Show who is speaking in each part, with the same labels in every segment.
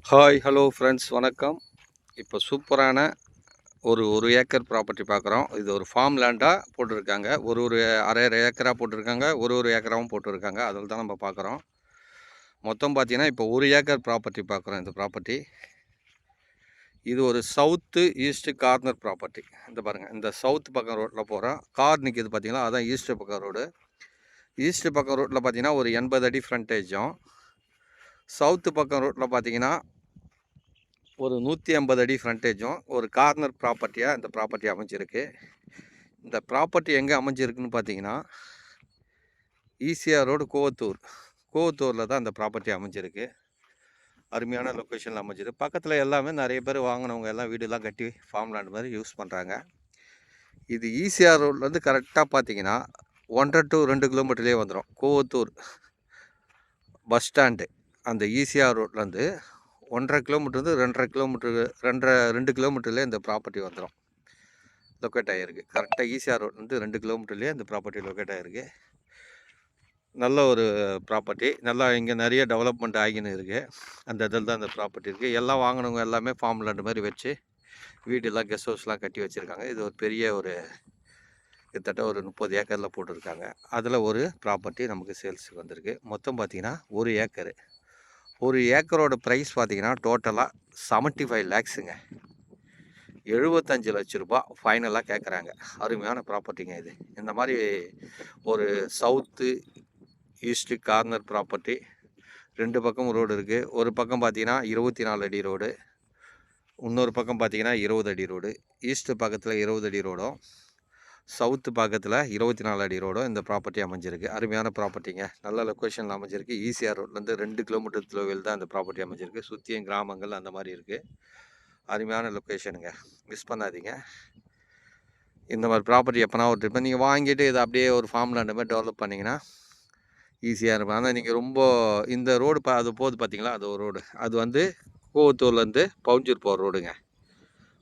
Speaker 1: Hi hello friends வணக்கம். இப்போ சூப்பரான ஒரு ஏக்கர் ப்ராப்பர்ட்டி பார்க்குறோம். இது ஒரு ஃபார்ம் லேண்டாக போட்டிருக்காங்க. ஒரு அரை அரை ஏக்கரா போட்டிருக்காங்க. ஒரு ஏக்கராவும் போட்டிருக்காங்க. அதில் தான் நம்ம பார்க்குறோம். மொத்தம் பார்த்தீங்கன்னா இப்போ 1 ஏக்கர் ப்ராப்பர்ட்டி பார்க்குறோம். இந்த ப்ராப்பர்ட்டி இது ஒரு சவுத்து ஈஸ்ட் கார்னர் ப்ராப்பர்ட்டி. இந்த பாருங்கள், இந்த சவுத் பக்கம் ரோட்டில் போகிறோம். கார் நிற்கிது பார்த்தீங்களா, அதான் ஈஸ்ட் பக்கம் ரோடு. ஈஸ்ட் பக்கம் ரோட்டில் பார்த்தீங்கன்னா ஒரு 80 அடி ஃப்ரண்டேஜும், சவுத்து பக்கம் ரோட்டில் பார்த்தீங்கன்னா ஒரு 150 அடி ஃப்ரண்டேஜும், ஒரு கார்னர் ப்ராப்பர்ட்டியாக இந்த ப்ராப்பர்ட்டி அமைஞ்சிருக்கு. இந்த ப்ராப்பர்ட்டி எங்கே அமைஞ்சிருக்குன்னு பார்த்தீங்கன்னா, ஈசிஆர் ரோடு கோவத்தூரில் தான் இந்த ப்ராப்பர்ட்டி அமைஞ்சிருக்கு. அருமையான லொக்கேஷனில் அமைஞ்சிருக்கு. பக்கத்தில் எல்லாமே நிறைய பேர் வாங்கினவங்க எல்லாம் வீடுலாம் கட்டி ஃபார்ம் லேண்ட் மாதிரி யூஸ் பண்ணுறாங்க. இது ஈசிஆர் ரோட்லேருந்து கரெக்டாக பார்த்தீங்கன்னா 1.5 to 2 கிலோமீட்டர்லேயே வந்துடும். கோவத்தூர் பஸ் ஸ்டாண்டு அந்த ஈசிஆர் ரோட்லேருந்து 1.5 கிலோமீட்டர் 2.5 கிலோமீட்டர் 2 கிலோமீட்டர்லேயே இந்த ப்ராப்பர்ட்டி வந்துடும். லொக்கேட் ஆகிருக்கு. கரெக்டாக ஈசிஆர் ரோட்லேருந்து 2 கிலோமீட்டர்லேயே இந்த ப்ராப்பர்ட்டி லொக்கேட் ஆகிருக்கு. நல்ல ஒரு ப்ராப்பர்ட்டி. நல்லா இங்கே நிறைய டெவலப்மெண்ட் ஆகின்னு இருக்குது. அந்த இதில் தான் இந்த ப்ராப்பர்ட்டி இருக்குது. எல்லாம் வாங்கினவங்க எல்லாமே ஃபார்ம் லேண்ட் மாதிரி வச்சு வீடெல்லாம் கெஸ்ட் ஹவுஸ்லாம் கட்டி வச்சுருக்காங்க. இது ஒரு பெரிய ஒரு கிட்டத்தட்ட ஒரு 30 ஏக்கரில் போட்டிருக்காங்க. அதில் ஒரு ப்ராப்பர்ட்டி நமக்கு சேல்ஸுக்கு வந்திருக்கு. மொத்தம் பார்த்திங்கன்னா 1 ஏக்கரு. 1 ஏக்கரோட ப்ரைஸ் பார்த்திங்கன்னா டோட்டலாக 75 லேக்ஸுங்க. 75 லட்ச ரூபா ஃபைனலாக கேட்குறாங்க. அருமையான ப்ராப்பர்ட்டிங்க இது. இந்த மாதிரி ஒரு சவுத்து ஈஸ்ட்டு கார்னர் ப்ராப்பர்ட்டி. 2 பக்கம் ரோடு இருக்குது. ஒரு பக்கம் பார்த்தீங்கன்னா 24 அடி ரோடு, இன்னொரு பக்கம் பார்த்தீங்கன்னா 20 அடி ரோடு. ஈஸ்ட்டு பக்கத்தில் 20 அடி ரோடும், சவுத்து பக்கத்தில் 24 அடி ரோடும் இந்த ப்ராப்பர்ட்டி அமைஞ்சிருக்கு. அருமையான ப்ராப்பர்ட்டிங்க. நல்ல லொக்கேஷனில் அமைஞ்சிருக்கு. ஈசிஆர் ரோட்லேருந்து 2 கிலோமீட்டர் தொலைவில் தான் இந்த ப்ராப்பர்ட்டி அமைஞ்சிருக்கு. சுற்றியும் கிராமங்கள் அந்த மாதிரி இருக்குது. அருமையான லொக்கேஷனுங்க. மிஸ் பண்ணாதீங்க. இந்த மாதிரி ப்ராப்பர்ட்டி எப்போனா ஒரு ட்ரிப் நீங்கள் வாங்கிட்டு இதை அப்படியே ஒரு ஃபார்ம் லேண்ட் மாதிரி டெவலப் பண்ணிங்கன்னா ஈஸியாக இருக்கும். ஆனால் நீங்கள் ரொம்ப இந்த ரோடு அது போகுது பார்த்தீங்களா, அது ஒரு ரோடு. அது வந்து கோவத்தூர்லேருந்து பவுஞ்சூர் போகிற ரோடுங்க.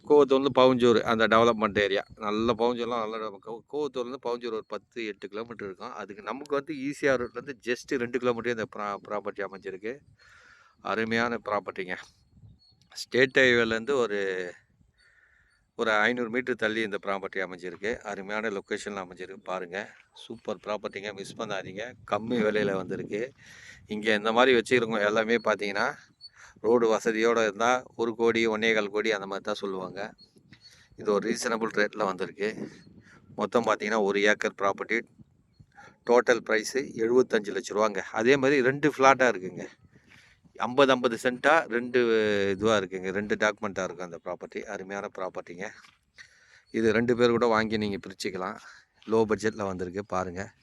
Speaker 1: கோவத்தூர்லேருந்து பவுஞ்சூர் அந்த டெவலப்மெண்ட் ஏரியா. நல்ல பவுஞ்சூர்லாம் நல்ல கோவத்தூர்லேருந்து பவுஞ்சூர் ஒரு 10-8 கிலோமீட்டர் இருக்கும். அதுக்கு நமக்கு வந்து ஈசிஆர் ரோட்லேருந்து ஜஸ்ட் 2 கிலோமீட்டர் இந்த ப்ராப்பர்ட்டி அமைஞ்சிருக்கு. அருமையான ப்ராப்பர்ட்டிங்க. ஸ்டேட் ஹைவேலேருந்து ஒரு 500 மீட்டர் தள்ளி இந்த ப்ராப்பர்ட்டி அமைஞ்சிருக்கு. அருமையான லொக்கேஷனில் அமைஞ்சிருக்கு. பாருங்கள், சூப்பர் ப்ராப்பர்ட்டிங்க. மிஸ் பண்ணாதீங்க. கம்மி விலையில் வந்திருக்கு. இங்கே இந்த மாதிரி வச்சுக்கிறவங்க எல்லாமே பார்த்தீங்கன்னா ரோடு வசதியோடு இருந்தால் 1 கோடி 1.25 கோடி அந்த மாதிரி தான் சொல்லுவாங்க. இது ஒரு ரீசனபிள் ரேட்டில் வந்திருக்கு. மொத்தம் பார்த்தீங்கன்னா 1 ஏக்கர் ப்ராப்பர்ட்டி. டோட்டல் ப்ரைஸு 75 லட்ச ரூபாங்க. அதே மாதிரி 2 ஃப்ளாட்டாக இருக்குங்க. 50 சென்ட்டாக 2 இதுவாக இருக்குங்க. 2 டாக்குமெண்ட்டாக இருக்கும் அந்த ப்ராப்பர்ட்டி. அருமையான ப்ராப்பர்ட்டிங்க. இது 2 பேர் கூட வாங்கி நீங்கள் பிரிச்சுக்கலாம். லோ பட்ஜெட்டில் வந்திருக்கு. பாருங்கள்,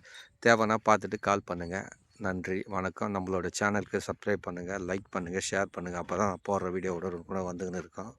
Speaker 1: தேவைன்னா பார்த்துட்டு கால் பண்ணுங்கள். நன்றி, வணக்கம். நம்மளோட சேனலுக்கு சப்ஸ்கிரைப் பண்ணுங்கள், லைக் பண்ணுங்கள், ஷேர் பண்ணுங்கள். அப்போ தான் போடுற வீடியோ கூட வந்துன்னு இருக்கும்.